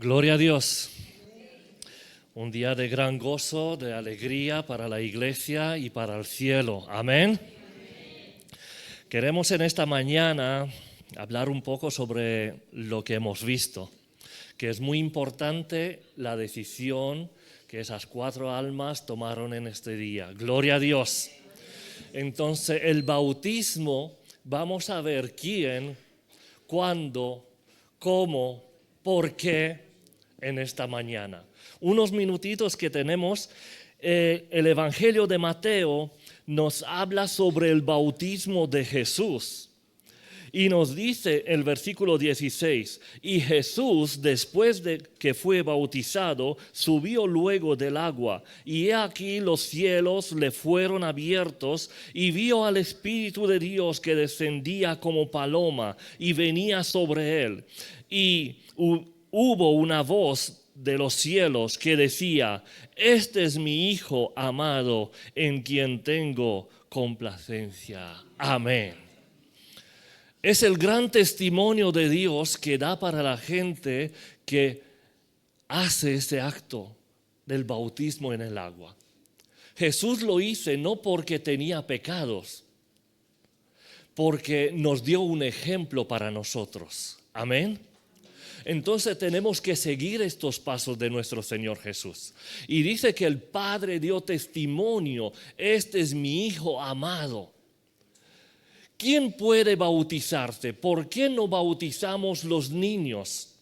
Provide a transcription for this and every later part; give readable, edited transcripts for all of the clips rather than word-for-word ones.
Gloria a Dios. Un día de gran gozo, de alegría para la iglesia y para el cielo. Amén. Queremos en esta mañana hablar un poco sobre lo que hemos visto, que es muy importante la decisión que esas 4 almas tomaron en este día. Gloria a Dios. Entonces, el bautismo, vamos a ver quién, cuándo, cómo, por qué en esta mañana. Unos minutitos que tenemos, el Evangelio de Mateo nos habla sobre el bautismo de Jesús. Y nos dice el versículo 16, y Jesús, después de que fue bautizado, subió luego del agua, y he aquí los cielos le fueron abiertos, y vio al Espíritu de Dios que descendía como paloma, y venía sobre él. Y hubo una voz de los cielos que decía: este es mi Hijo amado, en quien tengo complacencia. Amén. Es el gran testimonio de Dios que da para la gente que hace ese acto del bautismo en el agua. Jesús lo hizo no porque tenía pecados, porque nos dio un ejemplo para nosotros. Amén. Entonces tenemos que seguir estos pasos de nuestro Señor Jesús. Y dice que el Padre dio testimonio: este es mi Hijo amado. ¿Quién puede bautizarse? ¿Por qué no bautizamos los niños?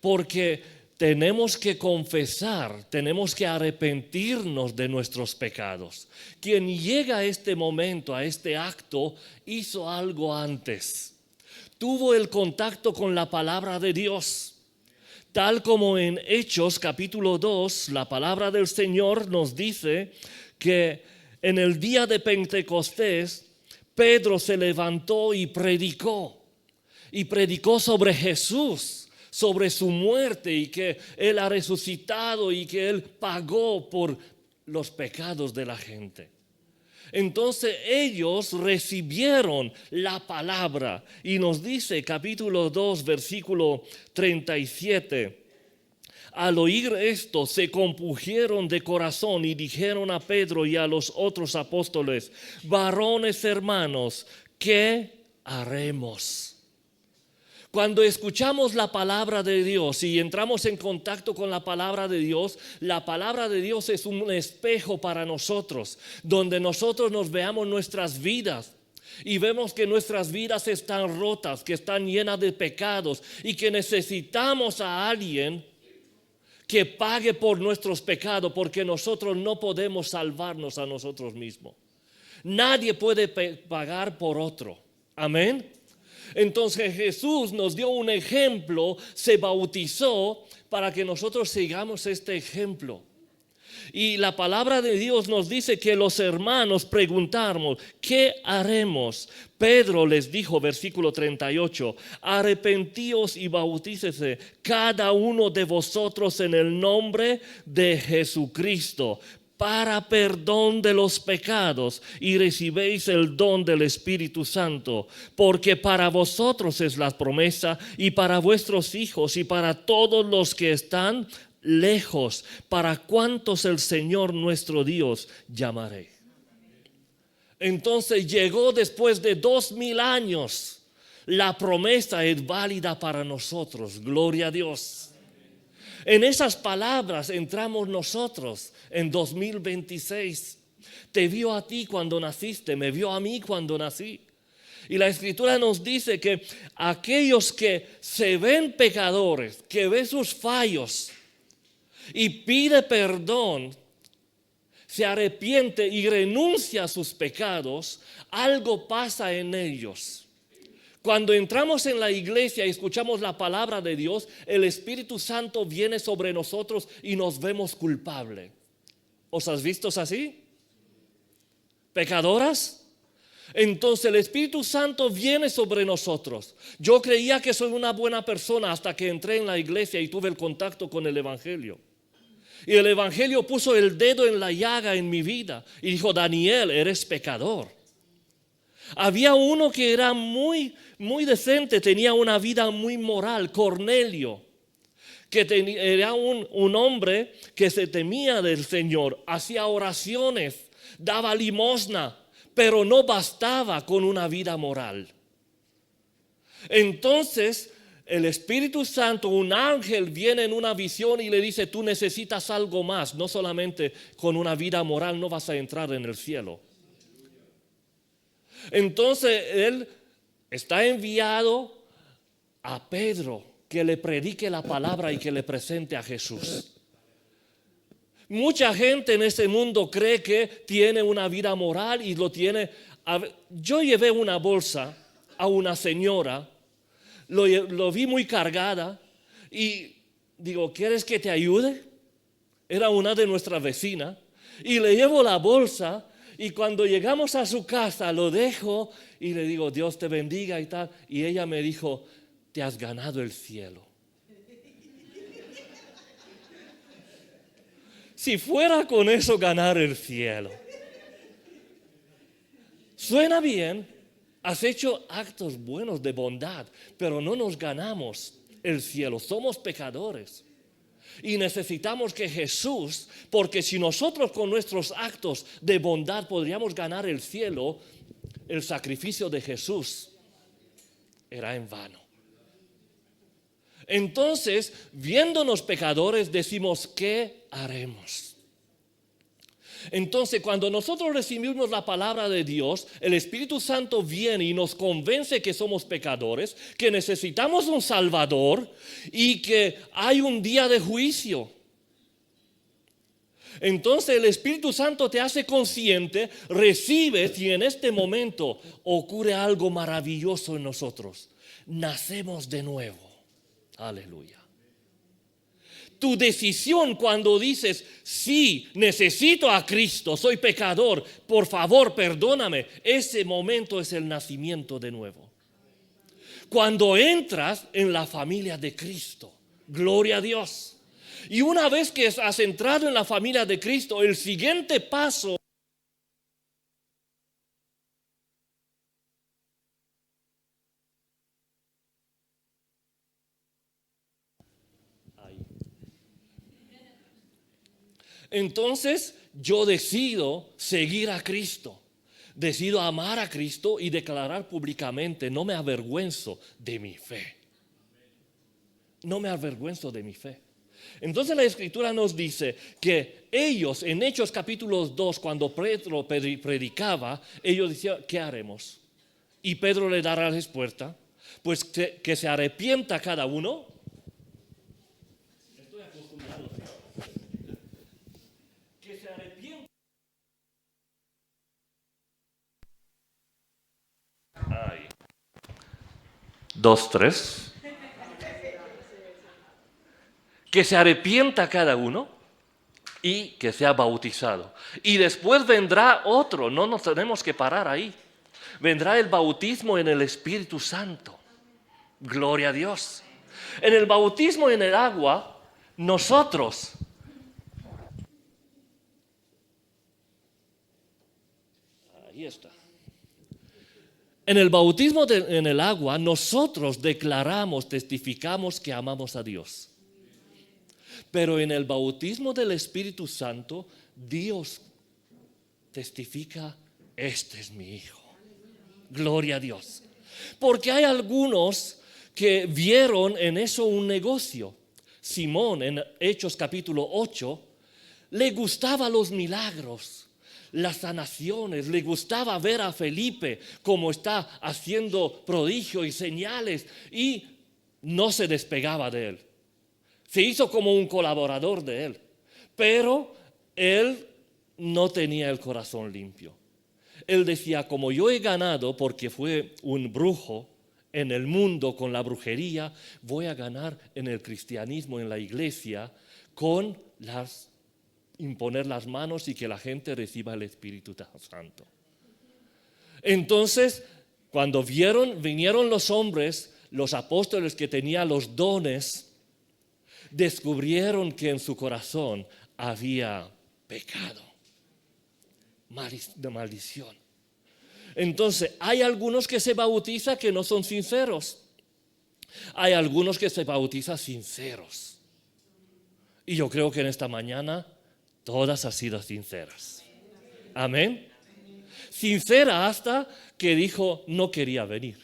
Porque tenemos que confesar, tenemos que arrepentirnos de nuestros pecados. Quien llega a este momento, a este acto, hizo algo antes. Tuvo el contacto con la palabra de Dios. Tal como en Hechos capítulo 2, la palabra del Señor nos dice que en el día de Pentecostés, Pedro se levantó y predicó sobre Jesús, sobre su muerte y que Él ha resucitado y que Él pagó por los pecados de la gente. Entonces ellos recibieron la palabra y nos dice capítulo 2 versículo 37. Al oír esto, se compungieron de corazón y dijeron a Pedro y a los otros apóstoles: varones hermanos, ¿qué haremos? Cuando escuchamos la palabra de Dios y entramos en contacto con la palabra de Dios es un espejo para nosotros, donde nosotros nos veamos nuestras vidas. Y vemos que nuestras vidas están rotas, que están llenas de pecados y que necesitamos a alguien que pague por nuestros pecados, porque nosotros no podemos salvarnos a nosotros mismos. Nadie puede pagar por otro. Amén. Entonces Jesús nos dio un ejemplo, se bautizó para que nosotros sigamos este ejemplo. Y la palabra de Dios nos dice que los hermanos preguntaron: ¿qué haremos? Pedro les dijo, versículo 38, arrepentíos y bautícese cada uno de vosotros en el nombre de Jesucristo para perdón de los pecados, y recibéis el don del Espíritu Santo, porque para vosotros es la promesa, y para vuestros hijos, y para todos los que están lejos, para cuantos el Señor nuestro Dios llamaré. Entonces llegó después de 2000 años. La promesa es válida para nosotros. Gloria a Dios. En esas palabras entramos nosotros en 2026. Te vio a ti cuando naciste, me vio a mí cuando nací. Y la Escritura nos dice que aquellos que se ven pecadores, que ven sus fallos y pide perdón, se arrepiente y renuncia a sus pecados, algo pasa en ellos. Cuando entramos en la iglesia y escuchamos la palabra de Dios, el Espíritu Santo viene sobre nosotros y nos vemos culpables. ¿Os has visto así? ¿Pecadoras? Entonces el Espíritu Santo viene sobre nosotros. Yo creía que soy una buena persona hasta que entré en la iglesia y tuve el contacto con el Evangelio. Y el Evangelio puso el dedo en la llaga en mi vida y dijo: Daniel, eres pecador. Había uno que era muy decente, tenía una vida muy moral, Cornelio, Era un hombre que se temía del Señor, hacía oraciones, daba limosna, pero no bastaba con una vida moral. Entonces el Espíritu Santo, un ángel, viene en una visión y le dice: tú necesitas algo más, no solamente con una vida moral no vas a entrar en el cielo. Entonces él está enviado a Pedro, que le predique la palabra y que le presente a Jesús. Mucha gente en este mundo cree que tiene una vida moral y lo tiene. Yo llevé una bolsa a una señora, lo vi muy cargada y digo: ¿quieres que te ayude? Era una de nuestras vecinas y le llevo la bolsa, y cuando llegamos a su casa lo dejo y le digo: Dios te bendiga y tal, y ella me dijo: te has ganado el cielo. Si fuera con eso ganar el cielo. Suena bien, has hecho actos buenos de bondad, pero no nos ganamos el cielo, somos pecadores. Y necesitamos que Jesús, porque si nosotros con nuestros actos de bondad podríamos ganar el cielo, el sacrificio de Jesús era en vano. Entonces, viéndonos pecadores, decimos: ¿qué haremos? Entonces, cuando nosotros recibimos la palabra de Dios, el Espíritu Santo viene y nos convence que somos pecadores, que necesitamos un Salvador y que hay un día de juicio. Entonces el Espíritu Santo te hace consciente, recibes, y en este momento ocurre algo maravilloso en nosotros. Nacemos de nuevo. Aleluya. Tu decisión cuando dices: sí, necesito a Cristo, soy pecador, por favor perdóname, ese momento es el nacimiento de nuevo. Cuando entras en la familia de Cristo, gloria a Dios. Y una vez que has entrado en la familia de Cristo, el siguiente paso entonces yo decido seguir a Cristo, decido amar a Cristo y declarar públicamente: no me avergüenzo de mi fe. No me avergüenzo de mi fe. Entonces la Escritura nos dice que ellos, en Hechos capítulo 2, cuando Pedro predicaba, ellos decían: ¿qué haremos? Y Pedro le dará la respuesta: pues que se arrepienta cada uno. Estoy acostumbrado. Que se arrepienta. Ay. 2, 3. Que se arrepienta cada uno y que sea bautizado. Y después vendrá otro, no nos tenemos que parar ahí. Vendrá el bautismo en el Espíritu Santo. Gloria a Dios. En el bautismo en el agua, nosotros ahí está. En el bautismo en el agua, nosotros declaramos, testificamos que amamos a Dios. Pero en el bautismo del Espíritu Santo, Dios testifica: este es mi Hijo. Gloria a Dios. Porque hay algunos que vieron en eso un negocio. Simón, en Hechos capítulo 8, le gustaban los milagros, las sanaciones, le gustaba ver a Felipe como está haciendo prodigios y señales, y no se despegaba de él. Se hizo como un colaborador de él, pero él no tenía el corazón limpio. Él decía: como yo he ganado porque fue un brujo en el mundo con la brujería, voy a ganar en el cristianismo, en la iglesia, con imponer las manos y que la gente reciba el Espíritu Santo. Entonces, cuando vinieron los hombres, los apóstoles que tenían los dones, descubrieron que en su corazón había pecado, de maldición. Entonces, hay algunos que se bautizan que no son sinceros. Hay algunos que se bautizan sinceros. Y yo creo que en esta mañana todas han sido sinceras. Amén. Sincera hasta que dijo no quería venir.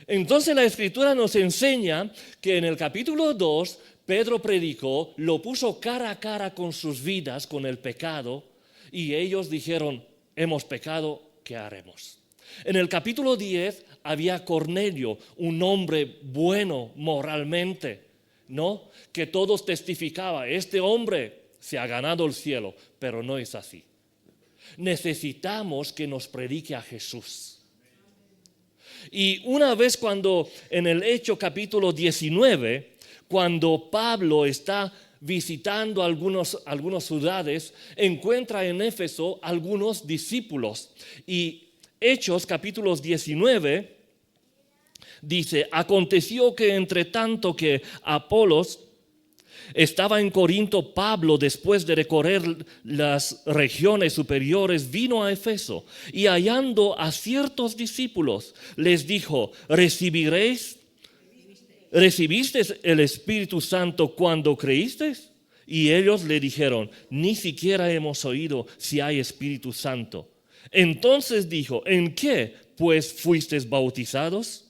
Entonces la Escritura nos enseña que en el capítulo 2 Pedro predicó, lo puso cara a cara con sus vidas, con el pecado, y ellos dijeron, hemos pecado, ¿qué haremos? En el capítulo 10 había Cornelio, un hombre bueno moralmente, ¿no? Que todos testificaban, este hombre se ha ganado el cielo, pero no es así. Necesitamos que nos predique a Jesús. Y una vez cuando en el Hecho capítulo 19, cuando Pablo está visitando algunas ciudades, encuentra en Éfeso algunos discípulos. Y Hechos capítulo 19 dice, aconteció que entre tanto que Apolos estaba en Corinto, Pablo, después de recorrer las regiones superiores, vino a Efeso y hallando a ciertos discípulos, les dijo, ¿recibisteis el Espíritu Santo cuando creísteis? Y ellos le dijeron, ni siquiera hemos oído si hay Espíritu Santo. Entonces dijo, ¿en qué pues fuisteis bautizados?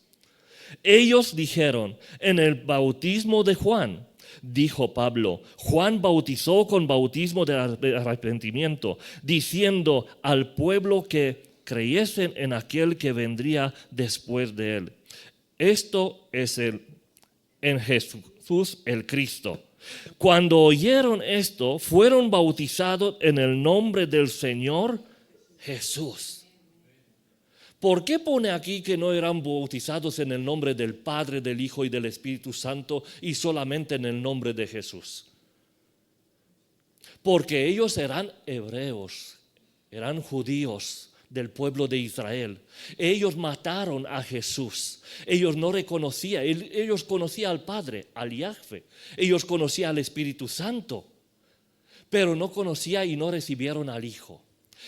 Ellos dijeron, en el bautismo de Juan. Dijo Pablo, Juan bautizó con bautismo de arrepentimiento, diciendo al pueblo que creyesen en aquel que vendría después de él. Esto es en Jesús el Cristo. Cuando oyeron esto, fueron bautizados en el nombre del Señor Jesús. ¿Por qué pone aquí que no eran bautizados en el nombre del Padre, del Hijo y del Espíritu Santo y solamente en el nombre de Jesús? Porque ellos eran hebreos, eran judíos del pueblo de Israel. Ellos mataron a Jesús. Ellos no reconocían, ellos conocían al Padre, al Yahvé. Ellos conocían al Espíritu Santo, pero no conocían y no recibieron al Hijo.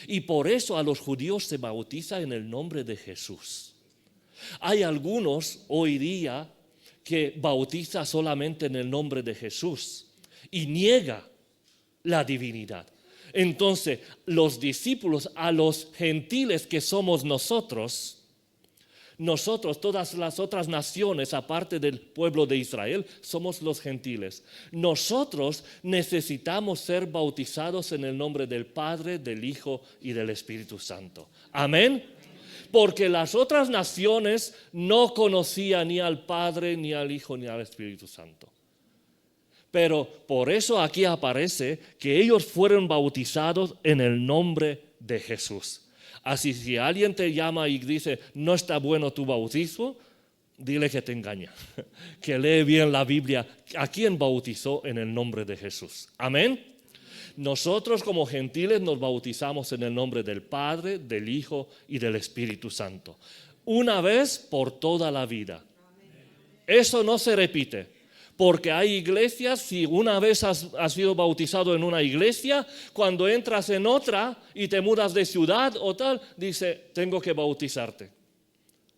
Y por eso a los judíos se bautiza en el nombre de Jesús. Hay algunos hoy día que bautiza solamente en el nombre de Jesús y niega la divinidad. Entonces, los discípulos, a los gentiles que somos nosotros, todas las otras naciones, aparte del pueblo de Israel, somos los gentiles. Nosotros necesitamos ser bautizados en el nombre del Padre, del Hijo y del Espíritu Santo. Amén. Porque las otras naciones no conocían ni al Padre, ni al Hijo, ni al Espíritu Santo. Pero por eso aquí aparece que ellos fueron bautizados en el nombre de Jesús. Así si alguien te llama y dice, no está bueno tu bautismo, dile que te engaña, que lee bien la Biblia. ¿A quién bautizó en el nombre de Jesús? Amén. Nosotros como gentiles nos bautizamos en el nombre del Padre, del Hijo y del Espíritu Santo. Una vez por toda la vida. Eso no se repite. Porque hay iglesias, si una vez has sido bautizado en una iglesia, cuando entras en otra y te mudas de ciudad o tal, dice, tengo que bautizarte.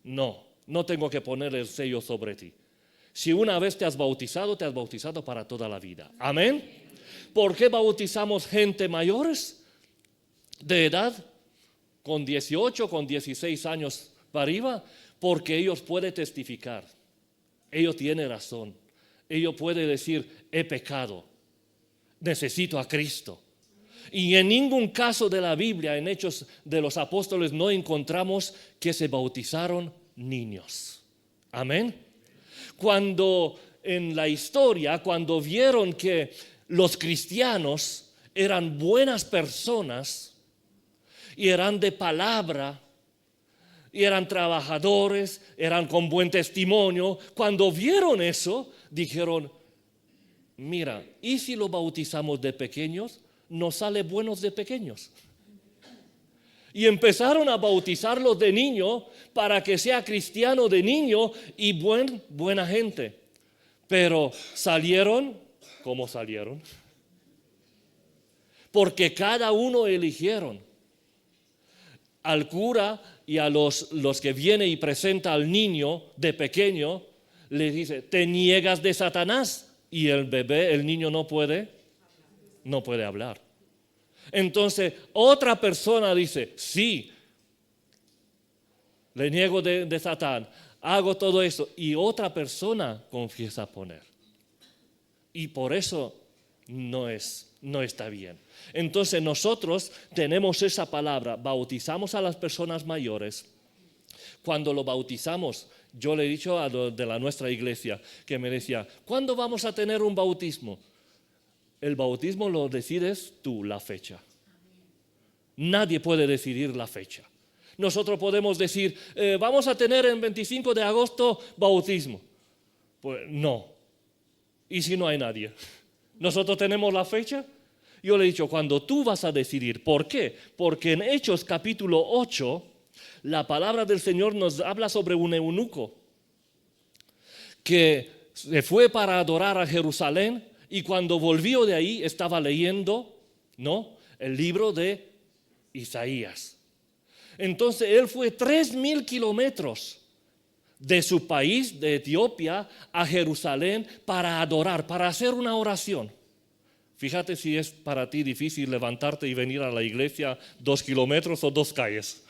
No tengo que poner el sello sobre ti. Si una vez te has bautizado para toda la vida. Amén. ¿Por qué bautizamos gente mayores de edad? Con 18, con 16 años para arriba. Porque ellos pueden testificar. Ellos tienen razón. Ellos pueden decir, he pecado, necesito a Cristo. Y en ningún caso de la Biblia, en Hechos de los Apóstoles, no encontramos que se bautizaron niños. Amén. Cuando en la historia, cuando vieron que los cristianos eran buenas personas y eran de palabra, y eran trabajadores, eran con buen testimonio, cuando vieron eso, dijeron, mira, ¿y si lo bautizamos de pequeños? Nos sale buenos de pequeños. Y empezaron a bautizarlos de niño para que sea cristiano de niño y buena gente. Pero salieron como salieron. Porque cada uno eligieron. Al cura y a los que viene y presenta al niño de pequeño, le dice, te niegas de Satanás. Y el bebé, el niño no puede hablar. Entonces, otra persona dice, sí, le niego de Satán, hago todo eso. Y otra persona confiesa poner. Y por eso no está bien. Entonces nosotros tenemos esa palabra, bautizamos a las personas mayores. Cuando lo bautizamos, yo le he dicho a los de nuestra iglesia que me decía, ¿cuándo vamos a tener un bautismo? El bautismo lo decides tú, la fecha. Nadie puede decidir la fecha. Nosotros podemos decir, vamos a tener el 25 de agosto bautismo. Pues no. ¿Y si no hay nadie? ¿Nosotros tenemos la fecha? Yo le he dicho, cuando tú vas a decidir. ¿Por qué? Porque en Hechos capítulo 8, la palabra del Señor nos habla sobre un eunuco que se fue para adorar a Jerusalén y cuando volvió de ahí estaba leyendo, ¿no?, el libro de Isaías. Entonces él fue 3,000 kilómetros de su país, de Etiopía, a Jerusalén para adorar, para hacer una oración. Fíjate si es para ti difícil levantarte y venir a la iglesia 2 kilómetros o 2 calles.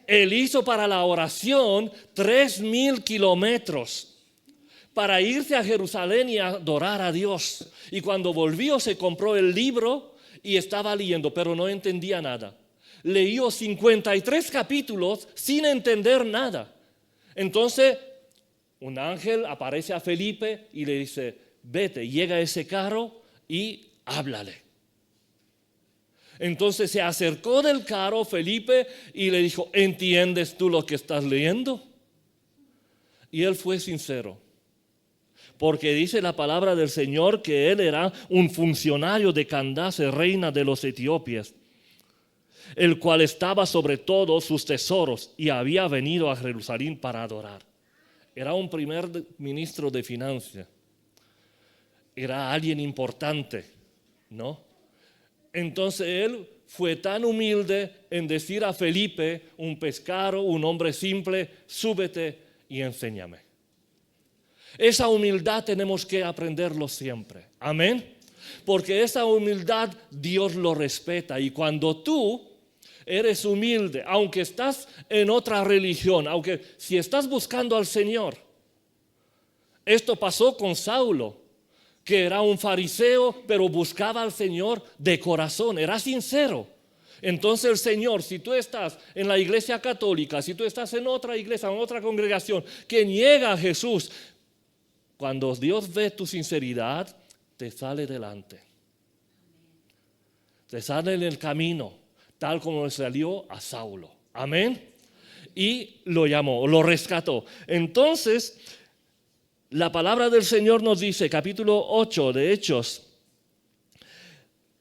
Él hizo para la oración 3,000 kilómetros para irse a Jerusalén y adorar a Dios. Y cuando volvió se compró el libro y estaba leyendo, pero no entendía nada. Leyó 53 capítulos sin entender nada. Entonces, un ángel aparece a Felipe y le dice, vete, llega a ese carro y háblale. Entonces se acercó del carro Felipe y le dijo, ¿entiendes tú lo que estás leyendo? Y él fue sincero. Porque dice la palabra del Señor que él era un funcionario de Candace, reina de los etíopes, el cual estaba sobre todos sus tesoros y había venido a Jerusalén para adorar. Era un primer ministro de finanzas. Era alguien importante, ¿no? Entonces él fue tan humilde en decir a Felipe, un pescado, un hombre simple, súbete y enséñame. Esa humildad tenemos que aprenderlo siempre. Amén. Porque esa humildad Dios lo respeta. Y cuando tú eres humilde, aunque estás en otra religión, aunque si estás buscando al Señor. Esto pasó con Saulo, que era un fariseo, pero buscaba al Señor de corazón, era sincero. Entonces el Señor, si tú estás en la iglesia católica, si tú estás en otra iglesia, en otra congregación que niega a Jesús, cuando Dios ve tu sinceridad, te sale delante. Te sale en el camino, tal como le salió a Saulo. Amén. Y lo llamó, lo rescató. Entonces, la palabra del Señor nos dice, capítulo 8 de Hechos,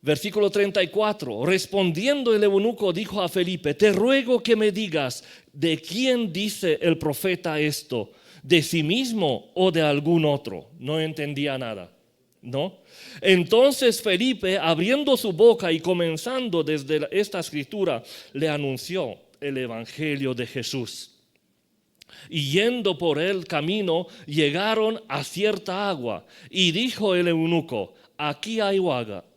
versículo 34, respondiendo el eunuco dijo a Felipe, te ruego que me digas, ¿de quién dice el profeta esto? ¿De sí mismo o de algún otro? No entendía nada, ¿no? Entonces Felipe, abriendo su boca y comenzando desde esta escritura, le anunció el evangelio de Jesús. Y yendo por el camino, llegaron a cierta agua. Y dijo el eunuco, aquí hay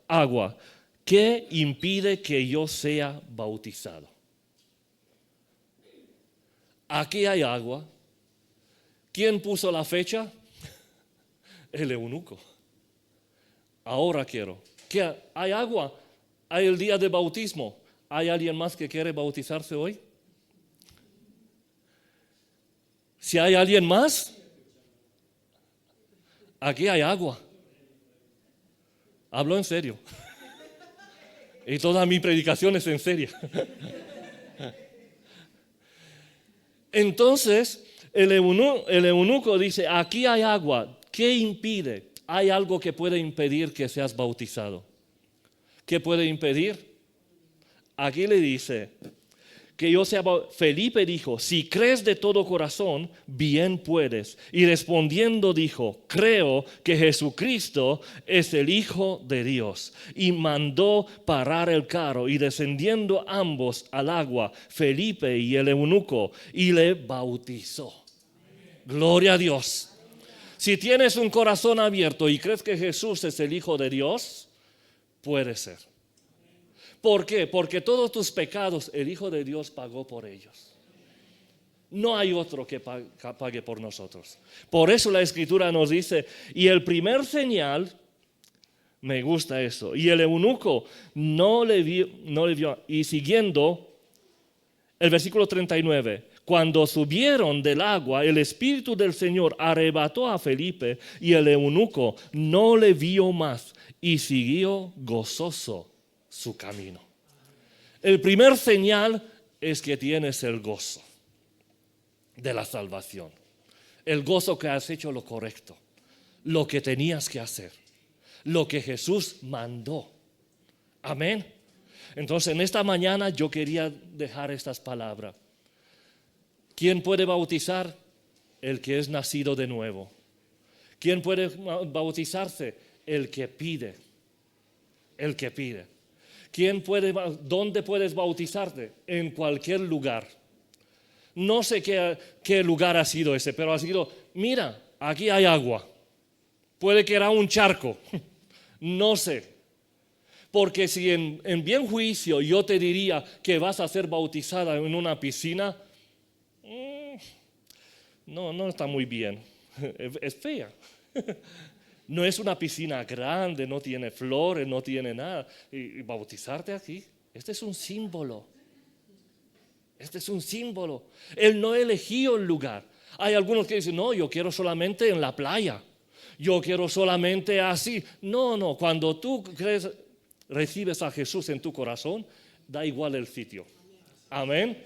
agua. ¿Qué impide que yo sea bautizado? Aquí hay agua. ¿Quién puso la fecha? El eunuco. Ahora quiero. ¿Qué? ¿Hay agua? ¿Hay el día de bautismo? ¿Hay alguien más que quiere bautizarse hoy? Si hay alguien más, aquí hay agua. Hablo en serio. Y toda mi predicación es en serio. Entonces, el eunuco dice, aquí hay agua. ¿Qué impide? ¿Hay algo que puede impedir que seas bautizado? ¿Qué puede impedir? Aquí le dice que yo sea bautizado. Felipe dijo, si crees de todo corazón, bien puedes. Y respondiendo dijo, creo que Jesucristo es el Hijo de Dios. Y mandó parar el carro y descendiendo ambos al agua, Felipe y el eunuco, y le bautizó. Gloria a Dios. Si tienes un corazón abierto y crees que Jesús es el Hijo de Dios, puede ser. ¿Por qué? Porque todos tus pecados el Hijo de Dios pagó por ellos. No hay otro que pague por nosotros. Por eso la Escritura nos dice, y el primer señal, me gusta eso, y el eunuco no le vio, y siguiendo el versículo 39, cuando subieron del agua, el Espíritu del Señor arrebató a Felipe y el eunuco no le vio más y siguió gozoso su camino. El primer señal es que tienes el gozo de la salvación. El gozo que has hecho lo correcto, lo que tenías que hacer, lo que Jesús mandó. Amén. Entonces en esta mañana yo quería dejar estas palabras. ¿Quién puede bautizar? El que es nacido de nuevo. ¿Quién puede bautizarse? El que pide. El que pide. ¿Dónde puedes bautizarte? En cualquier lugar. No sé qué lugar ha sido ese, pero ha sido, mira, aquí hay agua. Puede que era un charco. No sé. Porque si en bien juicio yo te diría que vas a ser bautizada en una piscina, no está muy bien. Es fea. No es una piscina grande, no tiene flores, no tiene nada. Y bautizarte aquí, este es un símbolo. Este es un símbolo. Él no eligió el lugar. Hay algunos que dicen, no, yo quiero solamente en la playa. Yo quiero solamente así. No, cuando tú recibes a Jesús en tu corazón, da igual el sitio. Amén.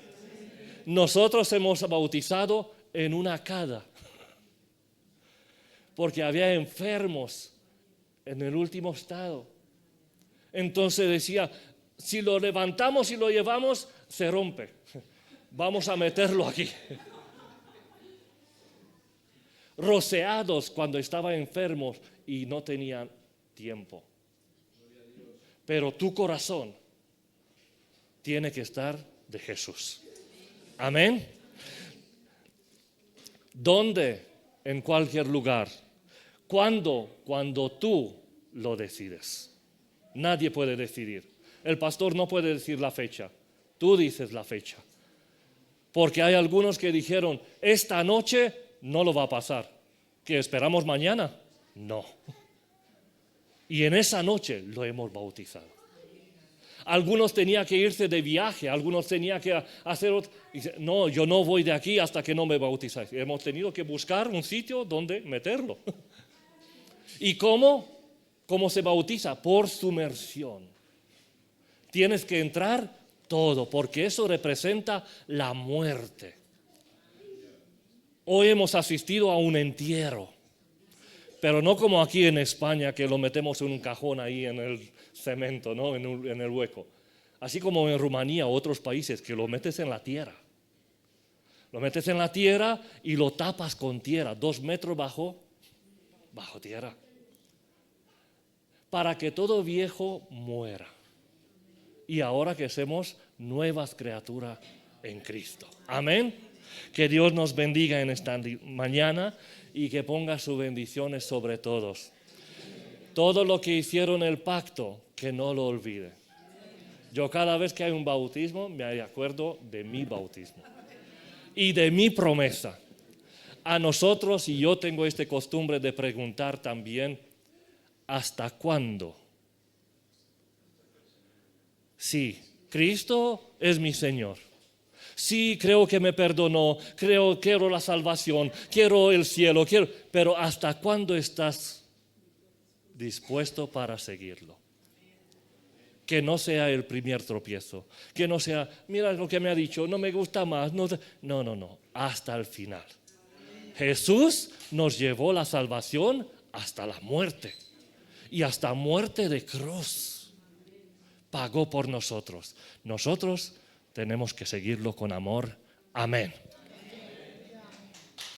Nosotros hemos bautizado en una casa. Porque había enfermos en el último estado. Entonces decía, si lo levantamos y lo llevamos, se rompe. Vamos a meterlo aquí. Rociados cuando estaban enfermos y no tenían tiempo. Pero tu corazón tiene que estar de Jesús. Amén. ¿Dónde? En cualquier lugar. ¿Cuándo? Cuando tú lo decides. Nadie puede decidir. El pastor no puede decir la fecha. Tú dices la fecha. Porque hay algunos que dijeron, esta noche no lo va a pasar. ¿Que esperamos mañana? No. Y en esa noche lo hemos bautizado. Algunos tenían que irse de viaje, algunos tenían que hacer otro. No, yo no voy de aquí hasta que no me bautizáis. Hemos tenido que buscar un sitio donde meterlo. ¿Y cómo? ¿Cómo se bautiza? Por sumersión. Tienes que entrar todo, porque eso representa la muerte. Hoy hemos asistido a un entierro, pero no como aquí en España, que lo metemos en un cajón ahí en el cemento, ¿no? en el hueco. Así como en Rumanía o otros países, que lo metes en la tierra. Lo metes en la tierra y lo tapas con tierra, 2 metros bajo tierra. Para que todo viejo muera. Y ahora que somos nuevas criaturas en Cristo. Amén. Que Dios nos bendiga en esta mañana y que ponga sus bendiciones sobre todos. Todo lo que hicieron el pacto, que no lo olvide. Yo cada vez que hay un bautismo me acuerdo de mi bautismo y de mi promesa. A nosotros, y yo tengo esta costumbre de preguntar también, ¿hasta cuándo? Sí, Cristo es mi Señor. Sí, creo que me perdonó, quiero la salvación, quiero el cielo, pero ¿hasta cuándo estás dispuesto para seguirlo? Que no sea el primer tropiezo, que no sea, mira lo que me ha dicho, no me gusta más, no, hasta el final. Jesús nos llevó la salvación hasta la muerte y hasta muerte de cruz. Pagó por nosotros. Nosotros tenemos que seguirlo con amor. Amén.